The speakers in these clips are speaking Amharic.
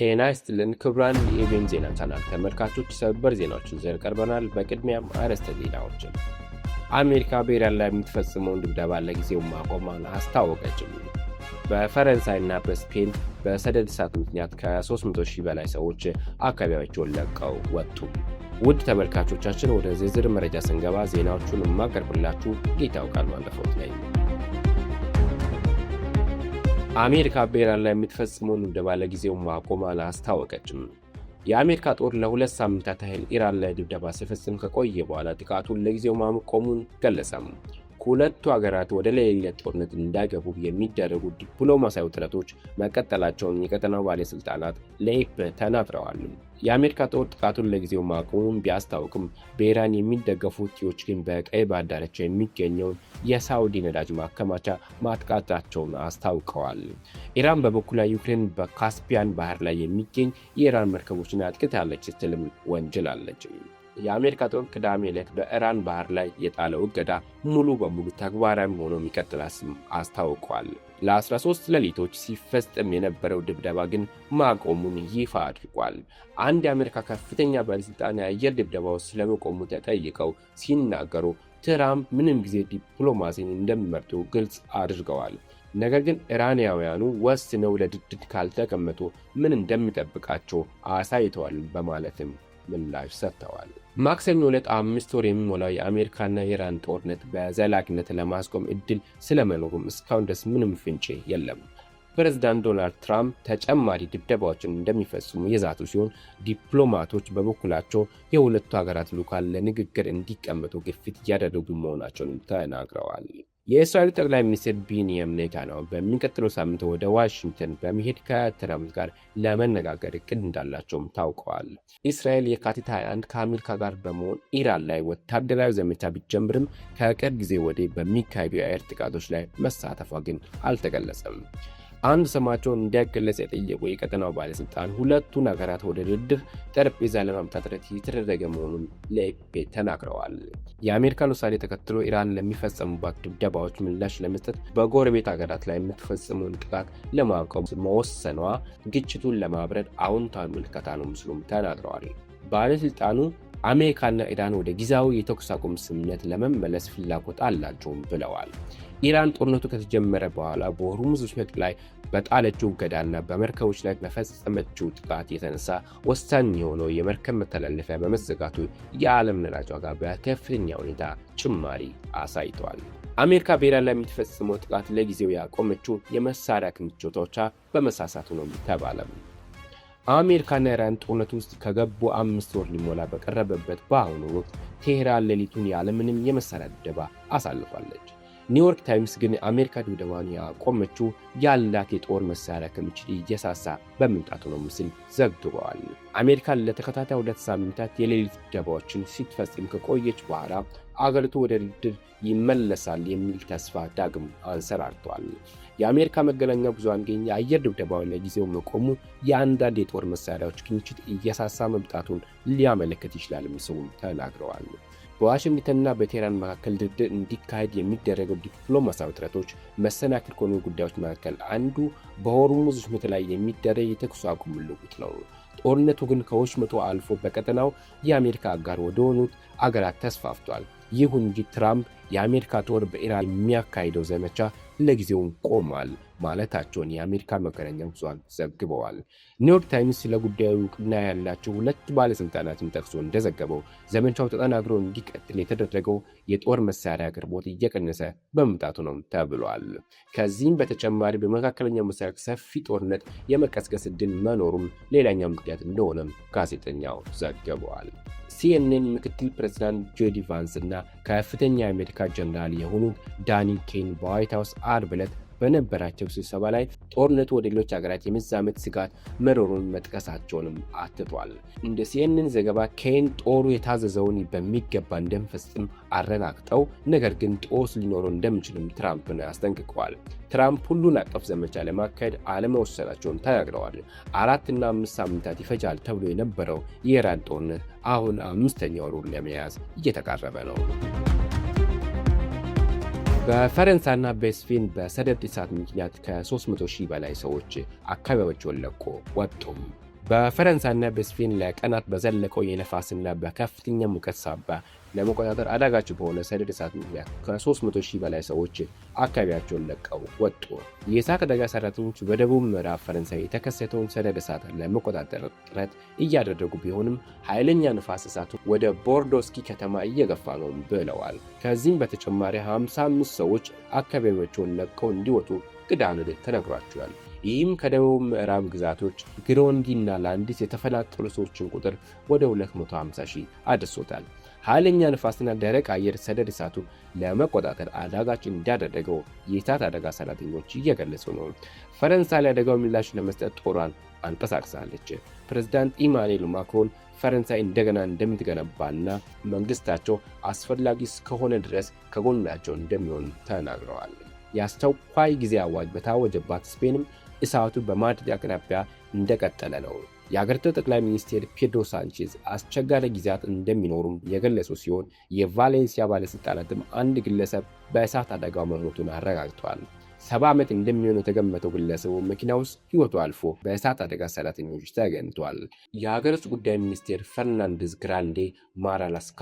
ጤና ይስጥልን ክቡራን የኢቢኤን ዜና ቻናል ተመልካቾች፣ ሰበር ዜናዎችን ይዘን ቀርበናል። በቅድሚያም አርዕስተ ዜናዎችን። አሜሪካ በኢራን ላይ የምትፈጽመውን ድብደባ ለጊዜው ማቆሟን አስታወቀችም። በፈረንሳይና በስፔን በሰደድ እሳት ምክንያት ከ300,000 በላይ ሰዎች አካባቢያቸውን ለቀው ወጡ። ውድ ተመልካቾቻችን፣ ወደ ዝርዝር መረጃ ስንገባ ዜናዎቹን የማቀርብላችሁ ጌታው ቃል ማለፎት ላይ። አሜሪካ በኢራን ላይ የምትፈጽመውን ድብደባ ለጊዜው ማቆሟን አስታወቀችም። የአሜሪካ ጦር ለ2 ሳምንታት ያህል ኢራን ላይ ድብደባ ሲፈጽም ከቆየ በኋላ ጥቃቱን ለጊዜው ማቆሙን ገለጸም። ሁለቱ ሀገራት ወደ ሌላ ጦርነት እንዳይገቡ የሚደረጉ ዲፕሎማሲያዊ ጥረቶች መቀጠላቸውን የቀጠናው ባለስልጣናት ለኢፕ ተናግረዋል። የአሜሪካ ጦር ጥቃቱን ለጊዜው ማቆሙን ቢያስታውቅም በኢራን የሚደገፉ ሁቲዎች ግን በቀይ ባህር ዳርቻ የሚገኘውን የሳውዲ ነዳጅ ማከማቻ ማጥቃታቸውን አስታውቀዋል። ኢራን በበኩሏ ዩክሬን በካስፒያን ባህር ላይ የሚገኝ የኢራን መርከቦችን አጥቅታለች ስትልም ወንጅላለች። የአሜሪካ ጦር ቅዳሜ ዕለት በኢራን ባህር ላይ የጣለው እገዳ ሙሉ በሙሉ ተግባራዊ ሆኖ የሚቀጥላስም አስታውቋል። ለ13 ሌሊቶች ሲፈጸም የነበረው ድብደባ ግን ማቆሙን ይፋ አድርጓል። አንድ የአሜሪካ ከፍተኛ ባለስልጣን የአየር ድብደባው ስለመቆሙ ተጠይቀው ሲናገሩ ትራምፕ ምንም ጊዜ ዲፕሎማሲን እንደሚመርጡ ግልጽ አድርገዋል። ነገር ግን ኢራናውያኑ ወስነው ለድርድር ካልተቀመጡ ምን እንደሚጠብቃቸው አሳይተዋል በማለትም ምላሽ ሰጥተዋል። ማክሰኞ ዕለት 5 ወር የሚሞላው የአሜሪካና የኢራን ጦርነት በዘላቂነት ለማስቆም እድል ስለመኖሩም እስካሁን ድረስ ምንም ፍንጭ የለም። ፕሬዝዳንት ዶናልድ ትራምፕ ተጨማሪ ድብደባዎችን እንደሚፈጽሙ የዛቱ ሲሆን ዲፕሎማቶች በበኩላቸው የሁለቱ ሀገራት ልዑካን ለንግግር እንዲቀመጡ ግፊት እያደረጉ መሆናቸውን ተናግረዋል። የእስራኤል ጠቅላይ ሚኒስትር ቤንያሚን ኔታንያሁ በሚቀጥለው ሳምንት ወደ ዋሽንግተን በመሄድ ከትራምፕ ጋር ለመነጋገር እቅድ እንዳላቸውም ታውቀዋል። እስራኤል የካቲት 21 ከአሜሪካ ጋር በመሆን ኢራን ላይ ወታደራዊ ዘመቻ ቢጀምርም ከቅርብ ጊዜ ወዲህ በሚካሄዱ የአየር ጥቃቶች ላይ መሳተፏ ግን አልተገለጸም። አንድ ስማቸውን እንዲያገለጽ የጠየቁ የቀጠናው ባለስልጣን ሁለቱን ሀገራት ወደ ድርድር ጠረጴዛ ለማምጣት ጥረት እየተደረገ መሆኑን ለኢፔ ተናግረዋል። የአሜሪካን ውሳኔ ተከትሎ ኢራን ለሚፈጸሙባት ድብደባዎች ምላሽ ለመስጠት በጎረቤት ሀገራት ላይ የምትፈጽመውን ጥቃት ለማቆም መወሰኗ ግጭቱን ለማብረድ አዎንታዊ ምልከታ ነው ሲሉም ተናግረዋል። ባለስልጣኑ አሜሪካና ኢራን ወደ ጊዜያዊ የተኩስ አቁም ስምምነት ለመመለስ ፍላጎት አላቸውም ብለዋል። ኢራን ጦርነቱ ከተጀመረ በኋላ በሆርሙዝ ወሽመጥ ላይ በጣለችው እገዳና በመርከቦች ላይ በፈጸመችው ጥቃት የተነሳ ወሳኝ የሆነው የመርከብ መተላለፊያ በመዘጋቱ የዓለም ነዳጅ ዋጋ በከፍተኛ ሁኔታ ጭማሪ አሳይተዋል። አሜሪካ በኢራን ላይ የምትፈጽመው ጥቃት ለጊዜው ያቆመችው የመሳሪያ ክምችቶቿ በመሳሳቱ ነው ተባለም። አሜሪካና ኢራን ጦርነት ውስጥ ከገቡ 5 ወር ሊሞላ በቀረበበት በአሁኑ ወቅት ቴህራን ሌሊቱን ያለምንም የመሳሪያ ድብደባ አሳልፋለች። ኒውዮርክ ታይምስ ግን አሜሪካ ድብደባን ያቆመችው ያላት የጦር መሳሪያ ክምችት እየሳሳ በመምጣቱ ነው ሲል ዘግቧል። አሜሪካ ለተከታታይ 2 ሳምንታት የሌሊት ድብደባዎችን ስትፈጽም ከቆየች በኋላ አገሪቱ ወደ ድርድር ይመለሳል የሚል ተስፋ ዳግም አንሰራርቷል። የአሜሪካ መገናኛ ብዙሃን ግን የአየር ድብደባው ለጊዜው መቆሙ የአንዳንድ የጦር መሳሪያዎች ክምችት እየሳሳ መምጣቱን ሊያመለክት ይችላል ሲሉ ተናግረዋል። በዋሽንግተንና በቴህራን መካከል ድርድር እንዲካሄድ የሚደረገው ዲፕሎማሲያዊ ጥረቶች መሰናክል ከሆኑ ጉዳዮች መካከል አንዱ በሆርሙዝ ወሽመጥ ላይ የሚደረግ የተኩስ አቁም ልውውጥ ነው። ጦርነቱ ግን ከወሽመጡ አልፎ በቀጠናው የአሜሪካ አጋር ወደ ሆኑት አገራት ተስፋፍቷል። ይሁን እንጂ ትራምፕ የአሜሪካ ጦር በኢራን የሚያካሂደው ዘመቻ ለጊዜው ቆሟል ማለታቸውን የአሜሪካ መገናኛ ብዙሃን ዘግበዋል። ኒውዮርክ ታይምስ ስለ ጉዳዩ እውቅና ያላቸው 2 ባለስልጣናትን ጠቅሶ እንደዘገበው ዘመቻው ተጠናክሮ እንዲቀጥል የተደረገው የጦር መሳሪያ አቅርቦት እየቀነሰ በመምጣቱ ነው ተብሏል። ከዚህም በተጨማሪ በመካከለኛው ምስራቅ ሰፊ ጦርነት የመቀስቀስ ዕድል መኖሩም ሌላኛው ምክንያት እንደሆነም ጋዜጠኛው ዘግበዋል። ሲኤንኤን ምክትል ፕሬዝዳንት ጄዲ ቫንስ እና ከፍተኛ የአሜሪካ ጀነራል የሆኑት ዳኒ ኬን በዋይት ሃውስ አርብ ዕለት በነበራቸው ስብሰባ ላይ ጦርነቱ ወደ ሌሎች ሀገራት የመዛመት ስጋት መኖሩን መጥቀሳቸውንም አትቷል። እንደ ሲኤንኤን ዘገባ ኬን ጦሩ የታዘዘውን በሚገባ እንደሚፈጽም አረጋግጠው ነገር ግን ጦስ ሊኖረው እንደሚችልም ትራምፕን አስጠንቅቀዋል። ትራምፕ ሁሉን አቀፍ ዘመቻ ለማካሄድ አለመወሰናቸውን ተናግረዋል። 4 እና 5 ሳምንታት ይፈጃል ተብሎ የነበረው የኢራን ጦርነት አሁን 5ኛ ወሩን ለመያዝ እየተቃረበ ነው። በፈረንሳይና በስፔን በሰደድ እሳት ምክንያት ከ300,000 በላይ ሰዎች አካባቢያቸውን ለቆ ወጡ። በፈረንሳይና በስፔን ለቀናት በዘለቀው የነፋስና በከፍተኛ ሙቀት ሳቢያ ለመቆጣጠር አዳጋች በሆነ ሰደድ እሳት ምክንያት ከ300,000 በላይ ሰዎች አካባቢያቸውን ለቀው ወጡ። የእሳት አደጋ ሰራተኞች በደቡብ ምዕራብ ፈረንሳይ የተከሰተውን ሰደድ እሳት ለመቆጣጠር ጥረት እያደረጉ ቢሆንም ኃይለኛ ነፋስ እሳቱ ወደ ቦርዶስኪ ከተማ እየገፋ ነው ብለዋል። ከዚህም በተጨማሪ 55 ሰዎች አካባቢያቸውን ለቀው እንዲወጡ ቅዳሜ ዕለት ተነግሯቸዋል። ይህም ከደቡብ ምዕራብ ግዛቶች ግሮንዲና ላንዲስ የተፈናቀሉ ሰዎችን ቁጥር ወደ 250,000 አድርሶታል። ኃይለኛ ንፋስና ደረቅ አየር ሰደድ እሳቱ ለመቆጣጠር አዳጋች እንዳደረገው የእሳት አደጋ ሰራተኞች እየገለጹ ነው። ፈረንሳይ ለአደጋው ምላሽ ለመስጠት ጦሯን አንቀሳቅሳለች። ፕሬዝዳንት ኢማኑኤል ማክሮን ፈረንሳይ እንደገና እንደምትገነባና መንግስታቸው አስፈላጊ እስከሆነ ድረስ ከጎናቸው እንደሚሆን ተናግረዋል። የአስቸኳይ ጊዜ አዋጅ በታወጀባት ስፔንም እሳቱ በማድሪድ አቅራቢያ እንደቀጠለ ነው። የአገሪቱ ጠቅላይ ሚኒስትር ፔድሮ ሳንቼዝ አስቸጋሪ ጊዜያት እንደሚኖሩም የገለጹ ሲሆን የቫሌንሲያ ባለሥልጣናትም አንድ ግለሰብ በእሳት አደጋው መሞቱን አረጋግጠዋል። 70 ዓመት እንደሚሆነው የተገመተው ግለሰቡ መኪና ውስጥ ሕይወቱ አልፎ በእሳት አደጋ ሰራተኞች ተገኝቷል። የሀገር ውስጥ ጉዳይ ሚኒስቴር ፈርናንዴዝ ግራንዴ ማራላስካ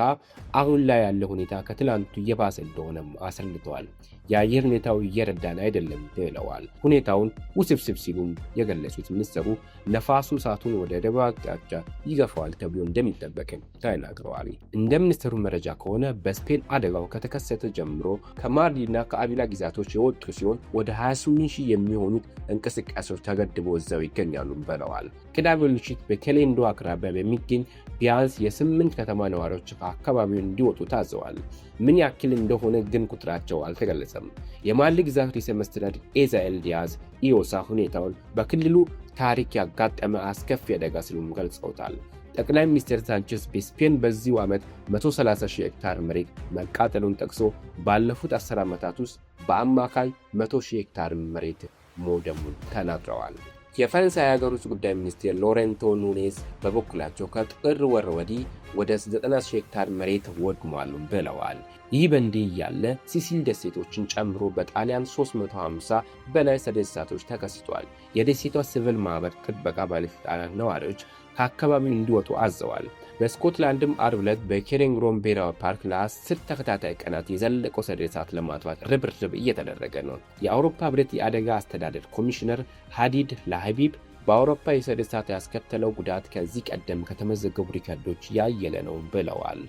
አሁን ላይ ያለው ሁኔታ ከትላንቱ እየባሰ እንደሆነም አስረድተዋል። የአየር ሁኔታው እየረዳን አይደለም ብለዋል። ሁኔታውን ውስብስብ ሲሉም የገለጹት ሚኒስትሩ ነፋሱ እሳቱን ወደ ደቡብ አቅጣጫ ይገፋዋል ተብሎ እንደሚጠበቅም ተናግረዋል። እንደ ሚኒስትሩ መረጃ ከሆነ በስፔን አደጋው ከተከሰተ ጀምሮ ከማድሪድና ከአቪላ ግዛቶች የወጡ ሲሆን ወደ 28,000 የሚሆኑት እንቅስቃሴዎች ተገድበው እዛው ይገኛሉ ብለዋል። ቅዳሜ ምሽት በኬሌንዶ አቅራቢያ በሚገኝ ቢያንስ የ8 ከተማ ነዋሪዎች ከአካባቢው እንዲወጡ ታዘዋል። ምን ያክል እንደሆነ ግን ቁጥራቸው አልተገለጸም። የማሊ ግዛት ርዕሰ መስተዳድር ኢዛኤል ዲያዝ ኢዮሳ ሁኔታውን በክልሉ ታሪክ ያጋጠመ አስከፊ አደጋ ሲሉም ገልጸውታል። ጠቅላይ ሚኒስትር ሳንቼዝ በስፔን በዚሁ ዓመት 130,000 ሄክታር መሬት መቃጠሉን ጠቅሶ ባለፉት 10 ዓመታት ውስጥ በአማካይ 100,000 ሄክታር መሬት መውደሙን ተናግረዋል። የፈረንሳይ ሀገር ውስጥ ጉዳይ ሚኒስትር ሎሬንቶ ኑኔዝ በበኩላቸው ከጥር ወር ወዲህ ወደ 90,000 ሄክታር መሬት ወድሟል ብለዋል። ይህ በእንዲህ ያለ ሲሲል ደሴቶችን ጨምሮ በጣሊያን 350 በላይ ሰደድ እሳቶች ተከስቷል። የደሴቷ ሲቪል ማህበር ጥበቃ ባለስልጣናት ነዋሪዎች ከአካባቢው እንዲወጡ አዘዋል። በስኮትላንድም አርብ ዕለት በኬሪንግሮን ብሔራዊ ፓርክ ለ10 ተከታታይ ቀናት የዘለቀው ሰደድ እሳት ለማጥፋት ርብርብ እየተደረገ ነው። የአውሮፓ ህብረት የአደጋ አስተዳደር ኮሚሽነር ሃዲድ ላህቢብ በአውሮፓ የሰደድ እሳት ያስከተለው ጉዳት ከዚህ ቀደም ከተመዘገቡ ሪከርዶች ያየለ ነው ብለዋል።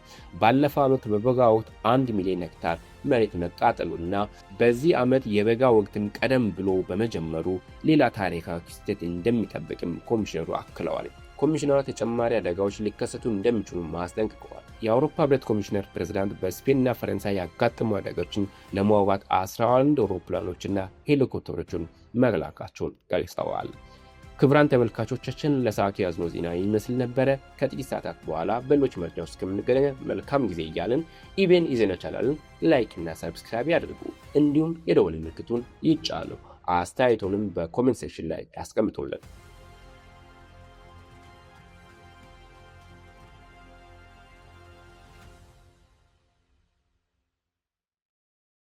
ባለፈው ዓመት በበጋ ወቅት 1 ሚሊዮን ሄክታር መሬት መቃጠሉና በዚህ ዓመት የበጋ ወቅትም ቀደም ብሎ በመጀመሩ ሌላ ታሪካዊ ክስተት እንደሚጠብቅም ኮሚሽነሩ አክለዋል። ኮሚሽነሯ ተጨማሪ አደጋዎች ሊከሰቱ እንደሚችሉ ማስጠንቅቀዋል። የአውሮፓ ህብረት ኮሚሽነር ፕሬዝዳንት በስፔንና ፈረንሳይ ያጋጠሙ አደጋዎችን ለመዋጋት 11 አውሮፕላኖችና ሄሊኮፕተሮችን መላካቸውን ገልጸዋል። ክቡራን ተመልካቾቻችን ለሰዓቱ ያዝነው ዜና ይመስል ነበረ። ከጥቂት ሰዓታት በኋላ በሌሎች መረጃዎች እስከምንገናኝ መልካም ጊዜ እያልን ኢቤን የዜና ቻናልን ላይክ እና ሰብስክራይብ ያድርጉ። እንዲሁም የደወል ምልክቱን ይጫኑ። አስተያየቶንም በኮሜንት ሴክሽን ላይ ያስቀምጡልን።